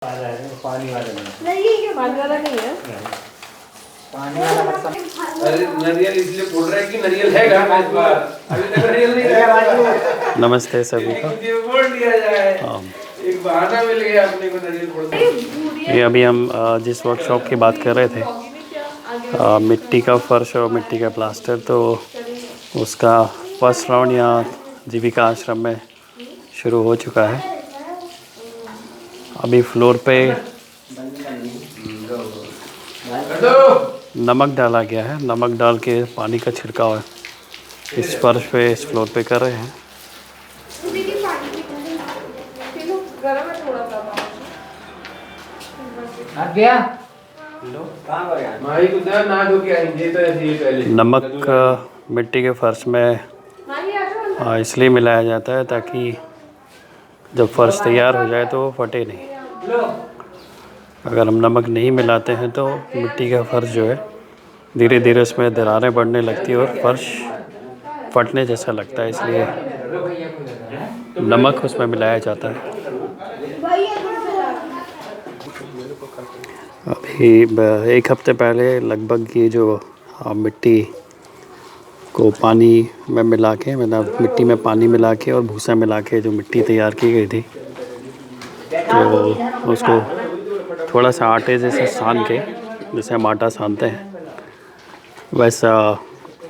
पानी वाला नहीं है। पानी वाला मतलब अरे नारियल इसलिए बोल रहा है कि नारियल है कहाँ इस बार अभी तक नारियल नहीं है। नमस्ते सभी को। बोल दिया जाए एक बहाना मिल गया अपने को नारियल बोलने। ये अभी हम जिस वर्कशॉप की बात कर रहे थे मिट्टी का फर्श और मिट्टी का प्लास्टर, तो उसका फर्स्ट राउंड यहाँ जीविका आश्रम में शुरू हो चुका है। अभी फ्लोर पे नमक डाला गया है, नमक डाल के पानी का छिड़काव है इस फर्श पे, इस फ्लोर पे कर रहे हैं। नमक मिट्टी के फर्श में इसलिए मिलाया जाता है ताकि जब फर्श तैयार हो जाए तो वो फटे नहीं। अगर हम नमक नहीं मिलाते हैं तो मिट्टी का फर्श जो है धीरे धीरे उसमें दरारें बढ़ने लगती है और फर्श फटने जैसा लगता है, इसलिए नमक उसमें मिलाया जाता है। अभी एक हफ्ते पहले लगभग ये जो मिट्टी को पानी में मिला के, मतलब मिट्टी में पानी मिला के और भूसा मिला के जो मिट्टी तैयार की गई थी, तो उसको थोड़ा सा आटे जैसे सान के, जैसे हम आटा सानते हैं वैसा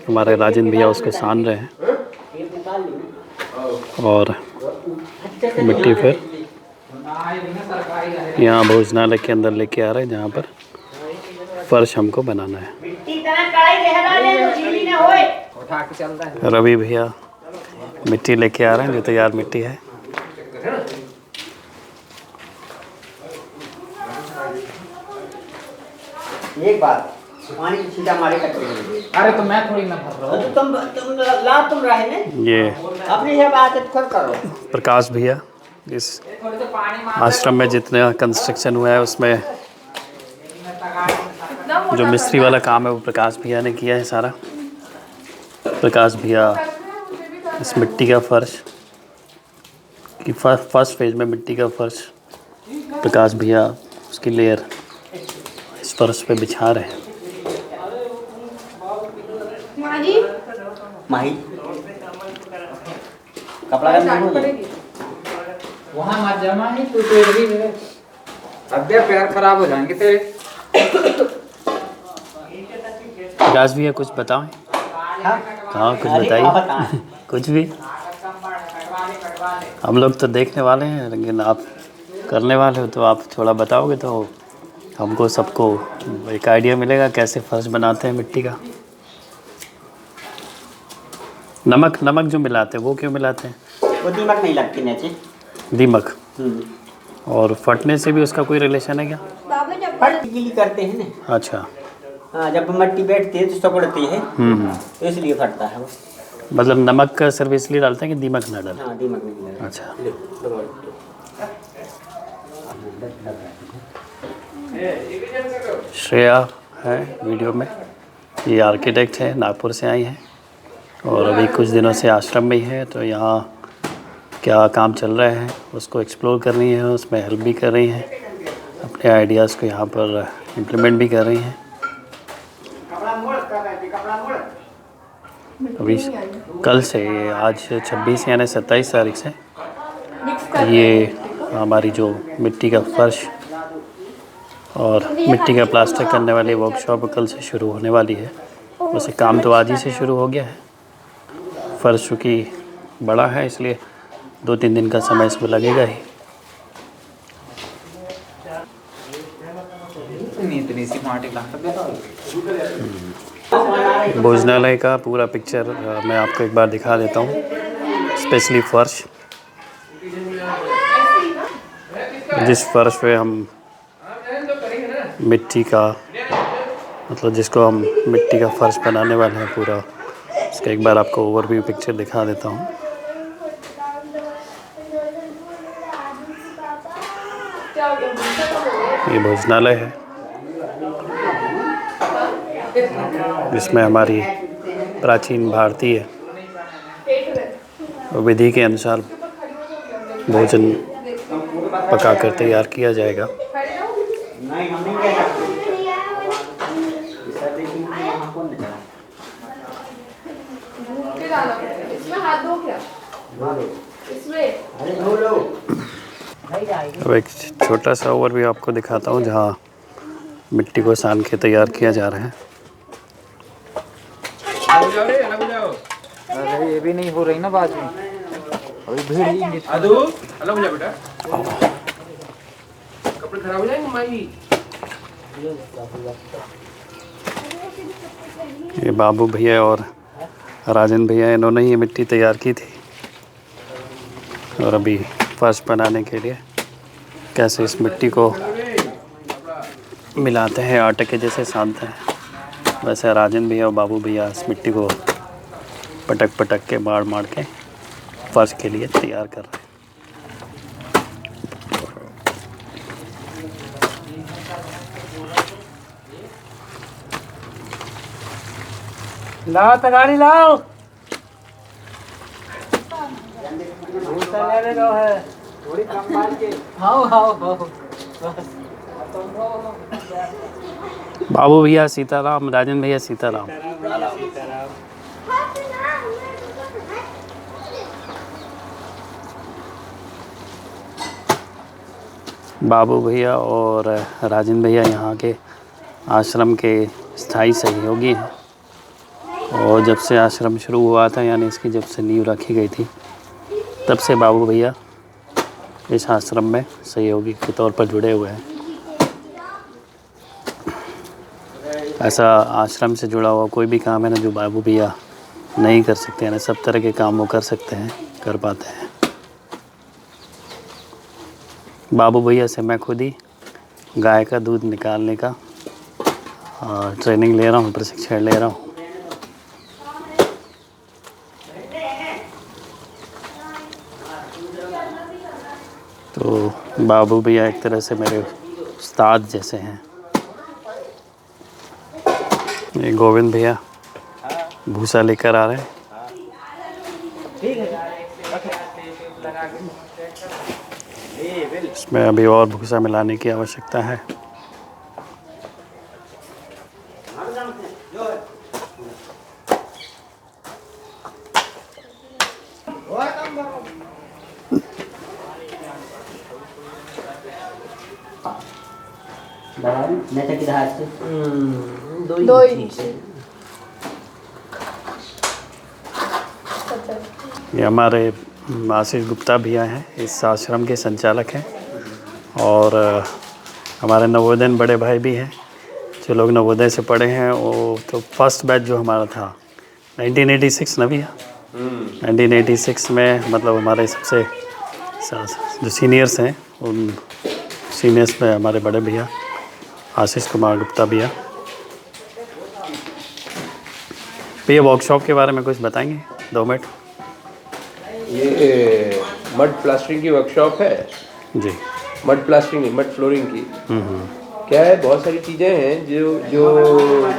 हमारे राजेंद्र भैया उसको सान रहे हैं और मिट्टी फिर यहाँ भोजनालय के अंदर लेके आ रहे हैं जहाँ पर फर्श हमको बनाना है। रवि भैया मिट्टी लेके आ रहे हैं, जो तैयार मिट्टी है। एक बात पानी की छींटा मारे कटोरी। अरे तो मैं थोड़ी ना भर रहा हूँ। तुम रहे ने ये अपनी है बात खुद करो। प्रकाश भैया, इस आश्रम में जितना कंस्ट्रक्शन हुआ है उसमें जो मिस्त्री वाला काम है वो प्रकाश भैया ने किया है सारा। प्रकाश भैया इस मिट्टी का फर्श की फर्स्ट फेज में मिट्टी का फर्श प्रकाश भैया उसकी लेयर इस फर्श पे बिछा रहे हैं। माही कपड़ा वहाँ मत जमा ही तू भी मेरे अब पैर खराब हो जाएंगे तेरे। प्रकाश भैया कुछ बताओ। हाँ कुछ बताइए। कुछ भी, हम लोग तो देखने वाले हैं लेकिन आप करने वाले हो, तो आप थोड़ा बताओगे तो हमको सबको एक आइडिया मिलेगा कैसे फर्श बनाते हैं मिट्टी का। नमक जो मिलाते हैं वो क्यों मिलाते हैं? वो दीमक नहीं लगती नीचे। दीमक और फटने से भी उसका कोई रिलेशन है क्या? गीली करते हैं ना। अच्छा हाँ, जब मिट्टी बैठती है तो सिकुड़ती है तो इसलिए फटता है वो। मतलब नमक का सिर्फ इसलिए डालते हैं कि दीमक ना डालें। हाँ, दीमक नहीं लगता। अच्छा। श्रेया है वीडियो में, ये आर्किटेक्ट है, नागपुर से आई हैं और अभी कुछ दिनों से आश्रम में ही है, तो यहाँ क्या काम चल रहा है उसको एक्सप्लोर कर रही हैं, उसमें हेल्प भी कर रही हैं, अपने आइडियाज़ को यहाँ पर इम्प्लीमेंट भी कर रही हैं। अभी कल से, आज 26 यानी 27 तारीख से ये हमारी जो मिट्टी का फर्श और मिट्टी का प्लास्टर करने वाली वर्कशॉप कल से शुरू होने वाली है। वैसे काम तो आज ही से शुरू हो गया है, फर्श चूँकि बड़ा है इसलिए 2-3 दिन का समय इसमें लगेगा ही। इतनी सी माटी भोजनालय का पूरा पिक्चर मैं आपको एक बार दिखा देता हूँ, स्पेशली फर्श। जिस फर्श पे हम मिट्टी का, मतलब जिसको हम मिट्टी का फर्श बनाने वाले हैं पूरा, उसका एक बार आपको ओवरव्यू पिक्चर दिखा देता हूँ। ये भोजनालय है जिसमें हमारी प्राचीन भारतीय विधि के अनुसार भोजन पका कर तैयार किया जाएगा। नहीं हम नहीं कह सकते सर, लेकिन वहाँ कौन नहीं घूम के डाला पड़ेगा। इसमें हाथ धो क्या? इसमें अरे धो लो। अब एक छोटा सा ओवरव्यू आपको दिखाता हूँ जहाँ मिट्टी को सान के तैयार किया जा रहा है। अलग जाओ रे, अलग जाओ। अरे ये भी नहीं हो रही ना बात में, अभी भीड़ ही नहीं। आदू अलग हो जा बेटा, कपड़े खराब हो जाएंगे माई। ये बाबू भैया और राजन भैया, इन्होंने ये मिट्टी तैयार की थी और अभी फर्श बनाने के लिए कैसे इस मिट्टी को मिलाते हैं, आटे के जैसे सानते हैं, वैसे राजन भैया और बाबू भैया इस मिट्टी को पटक पटक के मार के फर्श के लिए तैयार कर रहे हैं। लाओ तगाड़ी लाओ, थोड़ी कम मार के आओ आओ आओ। बाबू भैया सीताराम, राजन भैया सीताराम। बाबू भैया और राजन भैया यहाँ के आश्रम के स्थायी सहयोगी हैं और जब से आश्रम शुरू हुआ था, यानी इसकी जब से नींव रखी गई थी, तब से बाबू भैया इस आश्रम में सहयोगी के तौर पर जुड़े हुए हैं। ऐसा आश्रम से जुड़ा हुआ कोई भी काम है ना जो बाबू भैया नहीं कर सकते हैं ना, सब तरह के काम वो कर सकते हैं, कर पाते हैं। बाबू भैया से मैं खुद ही गाय का दूध निकालने का ट्रेनिंग ले रहा हूँ, प्रशिक्षण ले रहा हूँ। तो बाबू भैया एक तरह से मेरे उस्ताद जैसे हैं। ये गोविंद भैया भूसा लेकर आ रहे हैं। इसमें अभी और भूसा मिलाने की आवश्यकता है। दो इंच। ये हमारे आशीष गुप्ता भैया हैं, इस आश्रम के संचालक हैं और हमारे नवोदय बड़े भाई भी हैं। जो लोग नवोदय से पढ़े हैं वो तो फर्स्ट बैच जो हमारा था 1986 ना भैया, 1986 में, मतलब हमारे सबसे जो सीनियर्स हैं उन सीनियर्स में हमारे बड़े भैया आशीष कुमार गुप्ता भैया। भैया वर्कशॉप के बारे में कुछ बताएंगे 2 मिनट? ये मड प्लास्टरिंग की वर्कशॉप है जी। मड प्लास्टरिंग नहीं, मड फ्लोरिंग की। क्या है, बहुत सारी चीज़ें हैं जो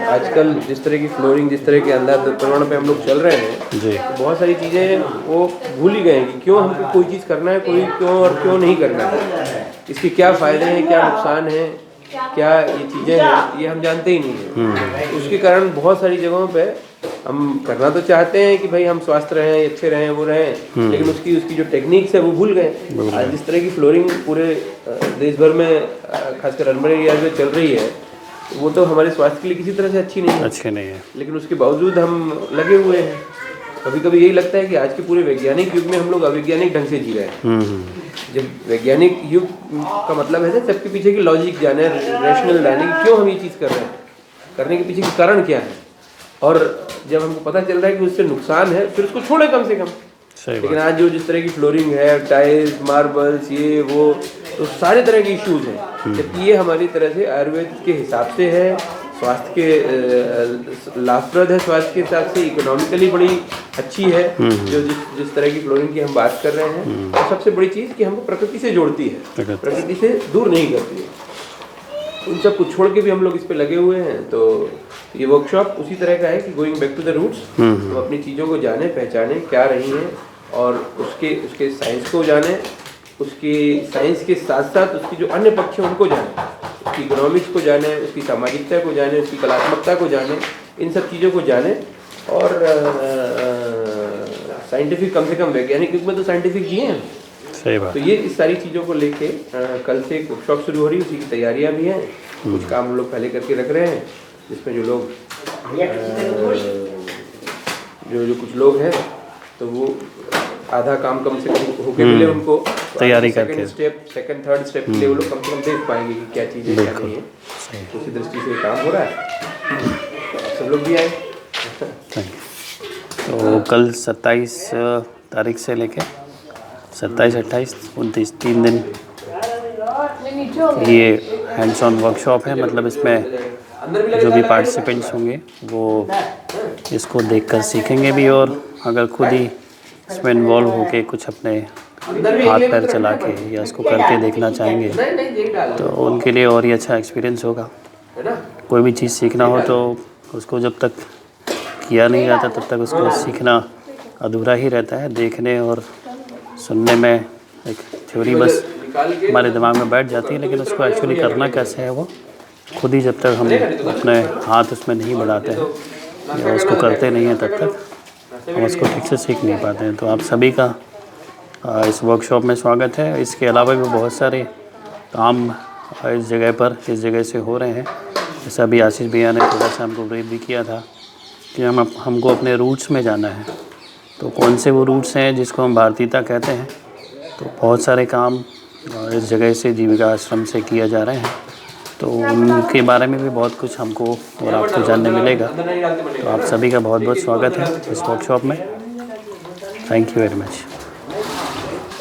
आजकल जिस तरह की फ्लोरिंग, जिस तरह के अंदर प्रमाण पे हम लोग चल रहे हैं जी, तो बहुत सारी चीज़ें वो भूल ही गए हैं कि क्यों हमको कोई चीज़ करना है, कोई क्यों और क्यों नहीं करना है, इसके क्या फ़ायदे हैं, क्या नुकसान है, क्या ये चीज़ें हैं, ये हम जानते ही नहीं हैं। उसके कारण बहुत सारी जगहों पे हम करना तो चाहते हैं कि भाई हम स्वस्थ रहें, अच्छे रहें, वो रहें, लेकिन उसकी जो टेक्निक्स है वो भूल गए। आज जिस तरह की फ्लोरिंग पूरे देश भर में खासकर अर्बन एरिया में चल रही है, वो तो हमारे स्वास्थ्य के लिए किसी तरह से अच्छी नहीं है, लेकिन उसके बावजूद हम लगे हुए हैं। कभी कभी यही लगता है कि आज के पूरे वैज्ञानिक युग में हम लोग अवैज्ञानिक ढंग से जी रहे हैं। जब वैज्ञानिक युग का मतलब है सबके पीछे की लॉजिक जाने, रेशनल जाने कि क्यों हम ये चीज़ कर रहे हैं, करने के पीछे के कारण क्या है, और जब हमको पता चल रहा है कि उससे नुकसान है फिर उसको छोड़े कम से कम। लेकिन आज जो जिस तरह की फ्लोरिंग है, टाइल्स, मार्बल्स, ये वो, तो सारे तरह के इश्यूज हैं। जबकि ये हमारी तरह से आयुर्वेद के हिसाब से है, स्वास्थ्य के लाभप्रद है, स्वास्थ्य के हिसाब से इकोनॉमिकली बड़ी अच्छी है। जो जिस तरह की फ्लोरिंग की हम बात कर रहे हैं, और सबसे बड़ी चीज़ कि हमको प्रकृति से जोड़ती है, प्रकृति से दूर नहीं करती है। उन सब कुछ छोड़ के भी हम लोग इस पे लगे हुए हैं। तो ये वर्कशॉप उसी तरह का है कि going back to the roots, हम अपनी चीज़ों को जाने, पहचाने क्या रही हैं, और उसके साइंस को जाने, उसके साइंस के साथ साथ उसकी जो अन्य पक्ष हैं उनको जाने, उसकी इकोनॉमिक्स को जाने, उसकी सामाजिकता को जाने, उसकी कलात्मकता को जाने, इन सब चीज़ों को जाने। और साइंटिफिक, कम से कम वैज्ञानिक युग में तो साइंटिफिक जी हैं। सही बात। तो ये इस सारी चीज़ों को लेके कल से एक वर्कशॉप शुरू हो रही है, उसी की तैयारियां भी हैं। कुछ काम हम लोग पहले करके रख रहे हैं, जिसमें जो लोग जो कुछ लोग हैं तो वो आधा काम कम से कम होके मिले उनको, तो तैयारी करके सेकंड थर्ड स्टेप के लिए वो लोग कम से कम देख पाएंगे कि क्या चीज़ें क्या नहीं है। तो उसी दृष्टि से काम हो रहा है, सब लोग भी आए। तो कल 27 तारीख से लेके 27, 28, 29 3 दिन ये हैंड्स ऑन वर्कशॉप है। मतलब इसमें जो भी पार्टिसिपेंट्स होंगे वो इसको देखकर सीखेंगे भी, और अगर खुद ही इसमें इन्वॉल्व होके कुछ अपने हाथ पैर चला के या इसको करके देखना चाहेंगे तो उनके लिए और ही अच्छा एक्सपीरियंस होगा। कोई भी चीज़ सीखना हो तो उसको जब तक किया नहीं जाता तब तक उसको सीखना अधूरा ही रहता है। देखने और सुनने में एक थ्योरी बस हमारे दिमाग में बैठ जाती है, लेकिन उसको एक्चुअली करना कैसे है वो खुद ही जब तक हम अपने हाथ उसमें नहीं बढ़ाते हैं या उसको करते नहीं हैं तब तक हम उसको ठीक से सीख नहीं पाते हैं। तो आप सभी का इस वर्कशॉप में स्वागत है। इसके अलावा भी बहुत सारे काम इस जगह से हो रहे हैं। जैसा अभी आशीष भैया ने थोड़ा सा हमको ब्रीफ भी किया था कि हमको अपने रूट्स में जाना है। तो कौन से वो रूट्स हैं जिसको हम भारतीयता कहते हैं। तो बहुत सारे काम इस जगह से जीविका आश्रम से किया जा रहे हैं, तो उनके बारे में भी बहुत कुछ हमको और आपको जानने मिलेगा। तो आप सभी का बहुत बहुत स्वागत है इस वर्कशॉप में। Thank you very much.